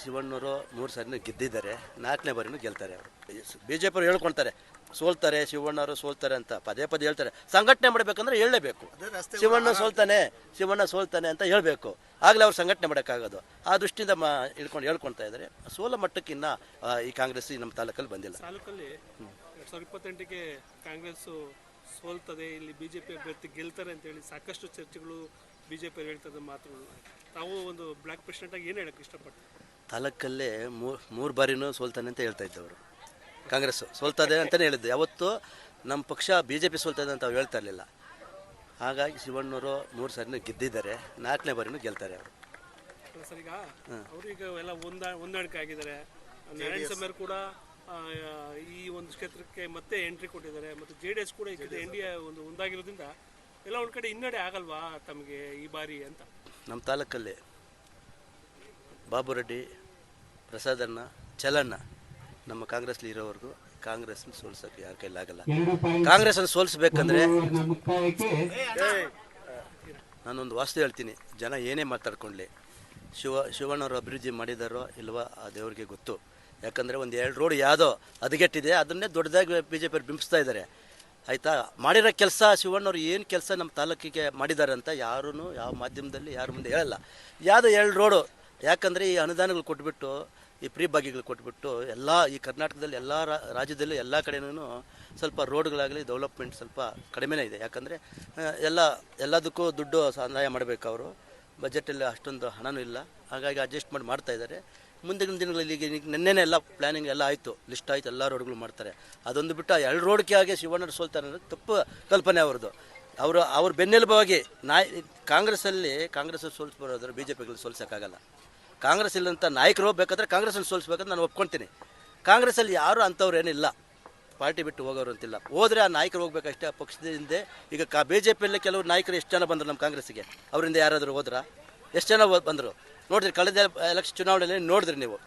ಶಿವಣ್ಣವರು 3 ಸಾರಿನೂ ಗೆದ್ದಿದ್ದಾರೆ, 4ನೇ ಬಾರಿನೂ ಗೆಲ್ತಾರೆ. ಅವರು ಬಿಜೆಪಿ ಹೇಳ್ಕೊಳ್ತಾರೆ ಸೋಲ್ತಾರೆ, ಶಿವಣ್ಣವರು ಸೋಲ್ತಾರೆ ಅಂತ ಪದೇ ಪದೇ ಹೇಳ್ತಾರೆ. ಸಂಘಟನೆ ಮಾಡಬೇಕಂದ್ರೆ ಹೇಳಲೇಬೇಕು, ಶಿವಣ್ಣ ಸೋಲ್ತಾನೆ ಅಂತ ಹೇಳಬೇಕು, ಆಗಲೇ ಅವ್ರು ಸಂಘಟನೆ ಮಾಡೋಕ್ಕಾಗೋದು. ಆ ದೃಷ್ಟಿಯಿಂದ ಹೇಳ್ಕೊಳ್ತಾ ಇದ್ದಾರೆ. ಸೋಲ ಮಟ್ಟಕ್ಕಿನ್ನ ಈ ಕಾಂಗ್ರೆಸ್ ನಮ್ಮ ತಾಲೂಕಲ್ಲಿ ಬಂದಿಲ್ಲ. ತಾಲೂಕಲ್ಲಿ 2028ಕ್ಕೆ ಕಾಂಗ್ರೆಸ್ ಸೋಲ್ತದೆ, ಇಲ್ಲಿ ಬಿಜೆಪಿ ಅಭ್ಯರ್ಥಿ ಗೆಲ್ತಾರೆ ಅಂತ ಹೇಳಿ ಸಾಕಷ್ಟು ಚರ್ಚೆಗಳು ಬಿಜೆಪಿ ಹೇಳ್ತದೆ ಮಾತುಗಳು. ತಾವು ಒಂದು ಬ್ಲಾಕ್ ಪ್ರೆಸಿಡೆಂಟ್ ಆಗಿ ಏನು ಹೇಳಕ್ಕೆ ಇಷ್ಟಪಡ್ತೀವಿ? ತಾಲೂಕಲ್ಲೇ 3 ಬಾರಿನೂ ಸೋಲ್ತಾನೆ ಅಂತ ಹೇಳ್ತಾ ಇದ್ದವರು. ಕಾಂಗ್ರೆಸ್ ಸೋಲ್ತದೆ ಅಂತಲೇ ಹೇಳಿದ್ದು. ಯಾವತ್ತು ನಮ್ಮ ಪಕ್ಷ ಬಿಜೆಪಿ ಸೋಲ್ತದೆ ಅಂತ ಅವ್ರು ಹೇಳ್ತಾ ಇರಲಿಲ್ಲ. ಹಾಗಾಗಿ ಶಿವಣ್ಣವರು 3 ಸಾರಿನೂ ಗೆದ್ದಿದ್ದಾರೆ, 4ನೇ ಬಾರಿನೂ ಗೆಲ್ತಾರೆ ಅವರು. ಸರ್, ಈಗ ಅವ್ರೀಗ ಎಲ್ಲ ಹೊಂದಾಣಿಕೆ ಆಗಿದ್ದಾರೆ. ನಾರಾಯಣ ಸ್ವಾಮಿ ಕೂಡ ಈ ಒಂದು ಕ್ಷೇತ್ರಕ್ಕೆ ಮತ್ತೆ ಎಂಟ್ರಿ ಕೊಟ್ಟಿದ್ದಾರೆ, ಮತ್ತು JDS ಕೂಡ ಈ ಕಡೆ NDA ಒಂದು ಒಂದಾಗಿರೋದ್ರಿಂದ ಎಲ್ಲ ಒಂದು ಕಡೆ ಹಿನ್ನಡೆ ಆಗಲ್ವಾ ತಮಗೆ ಈ ಬಾರಿ ಅಂತ? ನಮ್ಮ ತಾಲೂಕಲ್ಲಿ ಬಾಬು ರೆಡ್ಡಿ, ಪ್ರಸಾದಣ್ಣ, ಚಲಣ್ಣ ನಮ್ಮ ಕಾಂಗ್ರೆಸ್ಲಿ ಇರೋವರೆಗೂ ಕಾಂಗ್ರೆಸ್ನ ಸೋಲ್ಸೋಕ್ಕೆ ಯಾರ ಕೈಲಾಗಲ್ಲ. ಕಾಂಗ್ರೆಸ್ಸನ್ನು ಸೋಲಿಸ್ಬೇಕಂದ್ರೆ ನಾನೊಂದು ವಾಸ್ತು ಹೇಳ್ತೀನಿ, ಜನ ಏನೇ ಮಾತಾಡ್ಕೊಳ್ಳಿ, ಶಿವಣ್ಣವರು ಅಭಿವೃದ್ಧಿ ಮಾಡಿದಾರೋ ಇಲ್ವಾ ಆ ದೇವ್ರಿಗೆ ಗೊತ್ತು. ಯಾಕಂದರೆ ಒಂದು 2 ರೋಡ್ ಯಾವುದೋ ಹದಗೆಟ್ಟಿದೆ, ಅದನ್ನೇ ದೊಡ್ಡದಾಗಿ BJP ಬಿಂಬಿಸ್ತಾ ಇದ್ದಾರೆ. ಆಯಿತಾ, ಮಾಡಿರೋ ಕೆಲಸ ಶಿವಣ್ಣವ್ರು ಏನು ಕೆಲಸ ನಮ್ಮ ತಾಲೂಕಿಗೆ ಮಾಡಿದ್ದಾರೆ ಅಂತ ಯಾರೂ ಯಾವ ಮಾಧ್ಯಮದಲ್ಲಿ ಯಾರ ಮುಂದೆ ಹೇಳಲ್ಲ. ಯಾವುದೋ 2 ರೋಡು, ಯಾಕಂದರೆ ಈ ಅನುದಾನಗಳು ಕೊಟ್ಬಿಟ್ಟು, ಈ ಫ್ರೀ ಭಾಗ್ಯಗಳು ಕೊಟ್ಬಿಟ್ಟು ಎಲ್ಲ ಈ ಕರ್ನಾಟಕದಲ್ಲಿ ಎಲ್ಲ ರಾಜ್ಯದಲ್ಲೂ ಎಲ್ಲ ಕಡೆಯೂ ಸ್ವಲ್ಪ ರೋಡ್ಗಳಾಗಲಿ ಡೆವಲಪ್ಮೆಂಟ್ ಸ್ವಲ್ಪ ಕಡಿಮೆನೇ ಇದೆ. ಯಾಕಂದರೆ ಎಲ್ಲದಕ್ಕೂ ದುಡ್ಡು ಸಹಾಯ ಮಾಡಬೇಕು. ಅವರು ಬಜೆಟಲ್ಲಿ ಅಷ್ಟೊಂದು ಹಣನೂ ಇಲ್ಲ, ಹಾಗಾಗಿ ಅಡ್ಜಸ್ಟ್ ಮಾಡ್ತಾಯಿದ್ದಾರೆ. ಮುಂದಿನ ದಿನಗಳಲ್ಲಿ ಈಗ ನೆನ್ನೆನೇ ಎಲ್ಲ ಪ್ಲ್ಯಾನಿಂಗ್ ಎಲ್ಲ ಆಯಿತು, ಲಿಸ್ಟ್ ಆಯಿತು, ಎಲ್ಲ ರೋಡ್ಗಳು ಮಾಡ್ತಾರೆ. ಅದೊಂದು ಬಿಟ್ಟು 2 ರೋಡ್ಗೆ ಆಗಿ ಶಿವಣ್ಣರು ಸೋಲ್ತಾರೆ ಅನ್ನೋದು ತಪ್ಪು ಕಲ್ಪನೆ ಅವ್ರದ್ದು. ಅವ್ರ ಬೆನ್ನೆಲುಬಾಗಿ ಕಾಂಗ್ರೆಸ್ ಸೋಲಿಸ್ಬರೋದ್ರೆ BJPಗಳು ಸೋಲ್ಸೋಕ್ಕಾಗಲ್ಲ. ಕಾಂಗ್ರೆಸ್ ಇಲ್ಲಂತ ನಾಯಕರು ಬೇಕಾದ್ರೆ ಕಾಂಗ್ರೆಸ್ಸಲ್ಲಿ ಸೋಲಿಸ್ಬೇಕಂತ ನಾನು ಒಪ್ಕೊಳ್ತೀನಿ. ಕಾಂಗ್ರೆಸ್ಸಲ್ಲಿ ಯಾರು ಅಂಥವ್ರು ಏನಿಲ್ಲ, ಪಾರ್ಟಿ ಬಿಟ್ಟು ಹೋಗೋರು ಅಂತಿಲ್ಲ. ಹೋದರೆ ಆ ನಾಯಕರು ಹೋಗ್ಬೇಕಷ್ಟೇ. ಆ ಪಕ್ಷದ ಹಿಂದೆ ಈಗ BJPಯಲ್ಲಿ ಕೆಲವರು ನಾಯಕರು ಎಷ್ಟು ಜನ ಬಂದರು ನಮ್ಮ ಕಾಂಗ್ರೆಸ್ಸಿಗೆ? ಅವರಿಂದ ಯಾರಾದರೂ ಹೋದ್ರಾ? ಎಷ್ಟು ಜನ ಬಂದರು ನೋಡಿದ್ರಿ? ಕಳೆದ ಎಲೆಕ್ಷನ್ ಚುನಾವಣೆಯಲ್ಲಿ ನೋಡಿದ್ರಿ ನೀವು,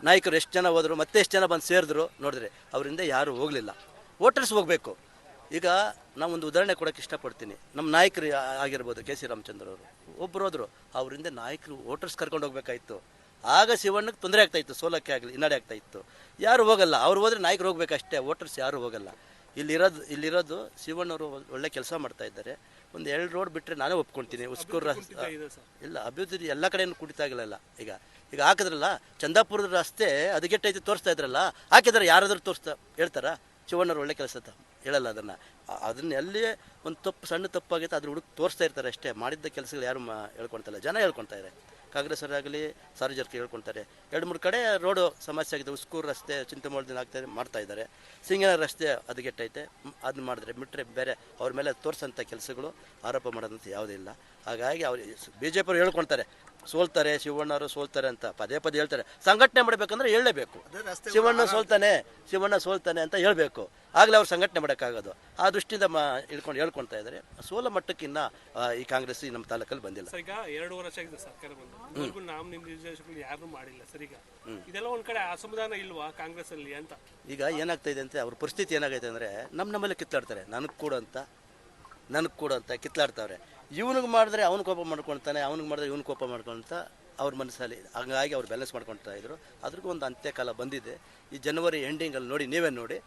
ನಾಯಕರು ಎಷ್ಟು ಜನ ಹೋದರು, ಮತ್ತೆ ಎಷ್ಟು ಜನ ಬಂದು ಸೇರಿದ್ರು ನೋಡಿದ್ರಿ? ಅವರಿಂದ ಯಾರೂ ಹೋಗಲಿಲ್ಲ. ವೋಟರ್ಸ್ ಹೋಗಬೇಕು. ಈಗ ನಾವೊಂದು ಉದಾಹರಣೆ ಕೊಡೋಕ್ಕೆ ಇಷ್ಟಪಡ್ತೀನಿ. ನಮ್ಮ ನಾಯಕರು ಆಗಿರ್ಬೋದು, KC ರಾಮಚಂದ್ರ ಅವರು ಒಬ್ಬರು ಹೋದರು, ಅವರಿಂದ ನಾಯಕರು ವೋಟರ್ಸ್ ಕರ್ಕೊಂಡು ಹೋಗ್ಬೇಕಾಯಿತು. ಆಗ ಶಿವಣ್ಣಕ್ಕೆ ತೊಂದರೆ ಆಗ್ತಾಯಿತ್ತು, ಸೋಲಕ್ಕೆ ಆಗಲಿ ಹಿನ್ನಡೆ ಆಗ್ತಾಯಿತ್ತು. ಯಾರು ಹೋಗಲ್ಲ, ಅವ್ರು ಹೋದರೆ ನಾಯಕರು ಹೋಗ್ಬೇಕಷ್ಟೇ, ವೋಟರ್ಸ್ ಯಾರೂ ಹೋಗಲ್ಲ. ಇಲ್ಲಿರೋದು ಶಿವಣ್ಣವರು ಒಳ್ಳೆ ಕೆಲಸ ಮಾಡ್ತಾ ಇದ್ದಾರೆ. ಒಂದು 2 ರೋಡ್ ಬಿಟ್ಟರೆ ನಾನೇ ಒಪ್ಕೊಳ್ತೀನಿ. ಉಸ್ಕೂರು ಇಲ್ಲ, ಅಭಿವೃದ್ಧಿ ಎಲ್ಲ ಕಡೆಯೂ ಕುಡಿತಾ ಆಗಿಲ್ಲ. ಈಗ ಹಾಕಿದ್ರಲ್ಲ ಚಂದಾಪುರದ ರಸ್ತೆ ಹದಗೆಟ್ಟೈತೆ ತೋರಿಸ್ತಾ ಇದ್ರಲ್ಲ, ಹಾಕಿದ್ರೆ ಯಾರಾದರೂ ಹೇಳ್ತಾರಾ ಶಿವಣ್ಣವ್ರು ಒಳ್ಳೆ ಕೆಲಸ ಅಂತ? ಹೇಳಲ್ಲ. ಅದನ್ನ ಎಲ್ಲಿಯೇ ಒಂದು ಸಣ್ಣ ತಪ್ಪಾಗೈತೆ ಅದ್ರ ಹುಡುಕ್ ತೋರಿಸ್ತಾ ಇರ್ತಾರೆ ಅಷ್ಟೇ. ಮಾಡಿದ್ದ ಕೆಲಸಗಳು ಯಾರು ಹೇಳ್ಕೊಳ್ತಾಯಿಲ್ಲ, ಜನ ಹೇಳ್ಕೊಳ್ತಾ ಇದ್ದಾರೆ. ಕಾಂಗ್ರೆಸ್ಸರಾಗಲಿ ಸಾರ್ವಜನಿಕರು ಹೇಳ್ಕೊಳ್ತಾರೆ. 2-3 ಕಡೆ ರೋಡು ಸಮಸ್ಯೆ ಆಗಿದೆ. ಉಸ್ಕೂರು ರಸ್ತೆ ಚಿಂತಮೂಲದಿಂದ ಮಾಡ್ತಾ ಇದ್ದಾರೆ. ಸಿಂಗನಗರ ರಸ್ತೆ ಹದಗೆಟ್ಟೈತೆ, ಅದನ್ನ ಮಾಡಿದ್ರೆ ಬಿಟ್ಟರೆ ಬೇರೆ ಅವ್ರ ಮೇಲೆ ತೋರಿಸೋಂಥ ಕೆಲಸಗಳು ಆರೋಪ ಮಾಡೋದಂತ ಯಾವುದೂ ಇಲ್ಲ. ಹಾಗಾಗಿ ಅವ್ರು BJPಯವರು ಹೇಳ್ಕೊಳ್ತಾರೆ ಸೋಲ್ತಾರೆ, ಶಿವಣ್ಣವರು ಸೋಲ್ತಾರೆ ಅಂತ ಪದೇ ಪದೇ ಹೇಳ್ತಾರೆ. ಸಂಘಟನೆ ಮಾಡಬೇಕಂದ್ರೆ ಹೇಳಲೇಬೇಕು, ಶಿವಣ್ಣ ಸೋಲ್ತಾನೆ ಅಂತ ಹೇಳಬೇಕು, ಆಗಲೇ ಅವ್ರು ಸಂಘಟನೆ ಮಾಡೋಕ್ಕಾಗೋದು. ಆ ದೃಷ್ಟಿಯಿಂದ ಹೇಳ್ಕೊಳ್ತಾ ಇದ್ದಾರೆ. ಸೋಲ ಮಟ್ಟಕ್ಕಿನ್ನ ಈ ಕಾಂಗ್ರೆಸ್ ನಮ್ಮ ತಾಲೂಕಲ್ಲಿ ಬಂದಿಲ್ಲ. ಈಗ 2 ವರ್ಷ ಆಗಿದೆ ಸರ್ಕಾರ ಬಂದು, ನಾಮನಿರ್ದೇಶಕರು ಯಾರು ಮಾಡಿಲ್ಲ. ಸರಿಗ ಇದೆಲ್ಲ ಒಂದ್ ಕಡೆ ಅಸಮಾಧಾನ ಇಲ್ವಾ ಕಾಂಗ್ರೆಸ್ ಅಲ್ಲಿ ಅಂತ? ಈಗ ಏನಾಗ್ತಾ ಇದೆ ಅಂತ ಅವ್ರ ಪರಿಸ್ಥಿತಿ ಏನಾಗೈತೆ ಅಂದರೆ, ನಮ್ಮಲ್ಲೇ ಕಿತ್ತಾಡ್ತಾರೆ. ನನಗೆ ಕೂಡ ಅಂತ ಕಿತ್ತಾಡ್ತಾವ್ರೆ. ಇವನಿಗೆ ಮಾಡಿದ್ರೆ ಅವ್ನು ಕೋಪ ಮಾಡ್ಕೊಳ್ತಾನೆ, ಅವ್ನಿಗೆ ಮಾಡಿದ್ರೆ ಇವ್ನು ಕೋಪ ಮಾಡ್ಕೊಳ್ತ ಅವ್ರ ಮನಸ್ಸಲ್ಲಿ. ಹಂಗಾಗಿ ಅವ್ರು ಬ್ಯಾಲೆನ್ಸ್ ಮಾಡ್ಕೊಳ್ತಾ ಇದ್ರು. ಅದ್ರಿಗೂ ಒಂದು ಅಂತ್ಯಕಾಲ ಬಂದಿದೆ. ಈ ಜನವರಿ ಎಂಡಿಂಗಲ್ಲಿ ನೀವೇ ನೋಡಿ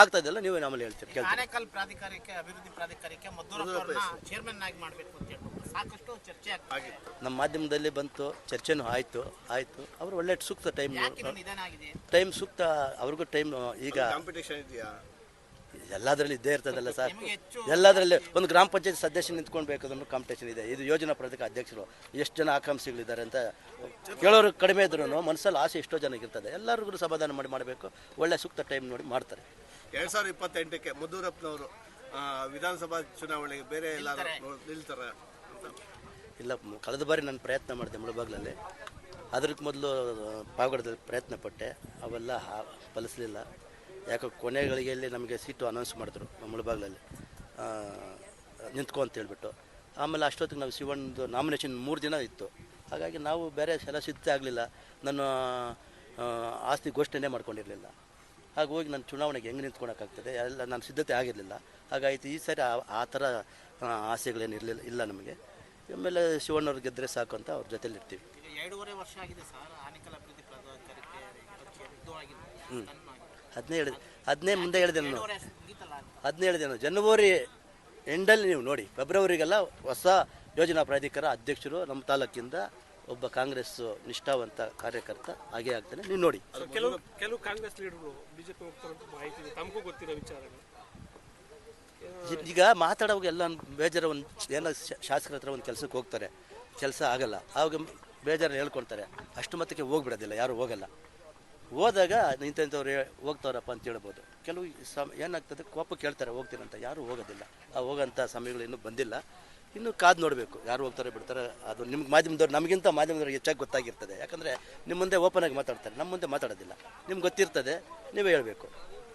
ಆಗ್ತಾ ಇದೆಲ್ಲ, ನೀವೇ ನಮ್ಮಲ್ಲಿ ಹೇಳ್ತೀರಿ. ಆನೇಕಲ್ ಪ್ರಾಧಿಕಾರಕ್ಕೆ, ಅಭಿವೃದ್ಧಿ ಪ್ರಾಧಿಕಾರಕ್ಕೆ ಮದ್ದೂರಪ್ಪರನ್ನ ಚೇರ್ಮನ್ ಆಗಿ ಮಾಡಬೇಕು ಅಂತ ಹೇಳ್ಬಿಟ್ಟು ಸಾಕಷ್ಟು ಚರ್ಚೆ ಆಗಿದೆ. ನಮ್ಮ ಮಾಧ್ಯಮದಲ್ಲಿ ಬಂತು, ಚರ್ಚೆನೂ ಆಯಿತು. ಅವರು ಒಳ್ಳೆ ಸೂಕ್ತ ಟೈಮ್ ಸೂಕ್ತ ಅವ್ರಿಗೂ ಟೈಮ್. ಈಗ ಎಲ್ಲದರಲ್ಲಿ ಇದ್ದೇ ಇರ್ತದಲ್ಲ ಸರ್, ಎಲ್ಲದರಲ್ಲಿ ಒಂದು ಗ್ರಾಮ ಪಂಚಾಯತ್ ಸದಸ್ಯ ನಿಂತ್ಕೊಳ್ಬೇಕಾದ್ರೂ ಕಾಂಪಿಟೇಷನ್ ಇದೆ. ಇದು ಯೋಜನಾ ಪ್ರಾಧಿಕಾರ ಅಧ್ಯಕ್ಷರು ಎಷ್ಟು ಜನ ಆಕಾಂಕ್ಷಿಗಳಿದ್ದಾರೆ ಅಂತ ಕೇಳೋರು ಕಡಿಮೆ ಇದ್ರೂ ಮನಸ್ಸಲ್ಲಿ ಆಸೆ ಎಷ್ಟೋ ಜನಕ್ಕೆ ಇರ್ತದೆ. ಎಲ್ಲರಿಗೂ ಸಮಾಧಾನ ಮಾಡಬೇಕು. ಒಳ್ಳೆ ಸೂಕ್ತ ಟೈಮ್ ನೋಡಿ ಮಾಡ್ತಾರೆ. 2028ಕ್ಕೆ ಮದ್ದೂರಪ್ಪನವರು ವಿಧಾನಸಭಾ ಚುನಾವಣೆಗೆ ಬೇರೆ ಎಲ್ಲರೂ ನಿಲ್ತಾರೆ ಇಲ್ಲ. ಕಳೆದ ಬಾರಿ ನಾನು ಪ್ರಯತ್ನ ಮಾಡಿದೆ ಮುಳಬಾಗ್ಲಲ್ಲಿ. ಅದಕ್ಕೆ ಮೊದಲು ಪಾವಗಡದಲ್ಲಿ ಪ್ರಯತ್ನ ಪಟ್ಟೆ, ಅವೆಲ್ಲ ಫಲಿಸಲಿಲ್ಲ. ಯಾಕೆ ಕೊನೆ ಗಳಿಗೆಯಲ್ಲಿ ನಮಗೆ ಸೀಟು ಅನೌನ್ಸ್ ಮಾಡಿದ್ರು ಮುಳಬಾಗ್ಲಲ್ಲಿ ನಿಂತ್ಕೊ ಅಂತ ಹೇಳ್ಬಿಟ್ಟು. ಆಮೇಲೆ ಅಷ್ಟೊತ್ತಿಗೆ ನಾವು ಶಿವಣ್ಣದು ನಾಮಿನೇಷನ್ 3 ದಿನ ಇತ್ತು. ಹಾಗಾಗಿ ನಾವು ಬೇರೆ ಎಲ್ಲ ಸಿದ್ಧತೆ ಆಗಲಿಲ್ಲ. ನನ್ನ ಆಸ್ತಿ ಘೋಷಣೆ ಮಾಡ್ಕೊಂಡಿರಲಿಲ್ಲ. ಹಾಗೆ ಹೋಗಿ ನಾನು ಚುನಾವಣೆಗೆ ಹೆಂಗೆ ನಿಂತ್ಕೊಳಕ್ಕಾಗ್ತದೆ, ಎಲ್ಲ ನಾನು ಸಿದ್ಧತೆ ಆಗಿರಲಿಲ್ಲ. ಹಾಗಾಯಿತು. ಈ ಸಾರಿ ಆ ಥರ ಆಸೆಗಳೇನು ಇಲ್ಲ ನಮಗೆ. ಆಮೇಲೆ ಶಿವಣ್ಣವ್ರು ಗೆದ್ದರೆ ಸಾಕು ಅಂತ ಅವ್ರ ಜೊತೆಲಿ ಇರ್ತೀವಿ. 2.5 ವರ್ಷ ಆಗಿದೆ ಸರ್ ಆನೇಕಲ್ ಅಭಿವೃದ್ಧಿ ಅದನ್ನೇ ಮುಂದೆ ಹೇಳಿದೆ ನಾನು. ಮುಗೀತಲ್ಲ ಅಂತ. ಅದನ್ನೇ ಹೇಳಿದೆ ನಾನು. ಜನವರಿ ಎಂಡಲ್ಲಿ ನೀವು ನೋಡಿ, ಫೆಬ್ರವರಿಗೆಲ್ಲ ಹೊಸ ಯೋಜನಾ ಪ್ರಾಧಿಕಾರ ಅಧ್ಯಕ್ಷರು ನಮ್ಮ ತಾಲೂಕಿಂದ ಒಬ್ಬ ಕಾಂಗ್ರೆಸ್ ನಿಷ್ಠಾವಂತ ಕಾರ್ಯಕರ್ತ ಹಾಗೆ ಆಗ್ತಾನೆ, ನೀವು ನೋಡಿ. ಕೆಲವು ಕಾಂಗ್ರೆಸ್ ಲೀಡರು ಬಿಜೆಪಿ ಹೋಗ್ತಾರೆ ಅಂತ ಮಾಹಿತಿ ಇದೆ, ತಮಗೂ ಗೊತ್ತಿರೋ ವಿಚಾರಗಳು. ಈಗ ಮಾತಾಡೋವಾಗ ಎಲ್ಲ ಬೇಜಾರ ಒಂದು ಏನೋ ಶಾಸಕರ ಹತ್ರ ಒಂದು ಕೆಲಸಕ್ಕೆ ಹೋಗ್ತಾರೆ, ಕೆಲಸ ಆಗಲ್ಲ, ಆವಾಗ ಬೇಜಾರನ್ನ ಹೇಳ್ಕೊಳ್ತಾರೆ. ಅಷ್ಟು ಮಟ್ಟಕ್ಕೆ ಹೋಗ್ಬಿಡೋದಿಲ್ಲ, ಯಾರು ಹೋಗಲ್ಲ. ಹೋದಾಗ ಇಂಥವ್ರು ಹೋಗ್ತಾರಪ್ಪ ಅಂತ ಹೇಳ್ಬೋದು. ಕೆಲವು ಏನಾಗ್ತದೆ, ಕೋಪ ಕೇಳ್ತಾರೆ ಹೋಗ್ತೀರಂತ, ಯಾರು ಹೋಗೋದಿಲ್ಲ. ಆ ಹೋಗೋಂಥ ಸಮಯಗಳು ಇನ್ನೂ ಬಂದಿಲ್ಲ. ಇನ್ನು ಕಾದು ನೋಡಬೇಕು, ಯಾರು ಹೋಗ್ತಾರೆ ಬಿಡ್ತಾರೆ. ಅದು ನಿಮ್ಗೆ ಮಾಧ್ಯಮದವ್ರು, ನಮಗಿಂತ ಮಾಧ್ಯಮದವ್ರಿಗೆ ಹೆಚ್ಚಾಗಿ ಗೊತ್ತಾಗಿರ್ತದೆ. ಯಾಕಂದರೆ ನಿಮ್ಮ ಮುಂದೆ ಓಪನ್ ಆಗಿ ಮಾತಾಡ್ತಾರೆ, ನಮ್ಮ ಮುಂದೆ ಮಾತಾಡೋದಿಲ್ಲ. ನಿಮ್ಗೆ ಗೊತ್ತಿರ್ತದೆ, ನೀವೇ ಹೇಳಬೇಕು.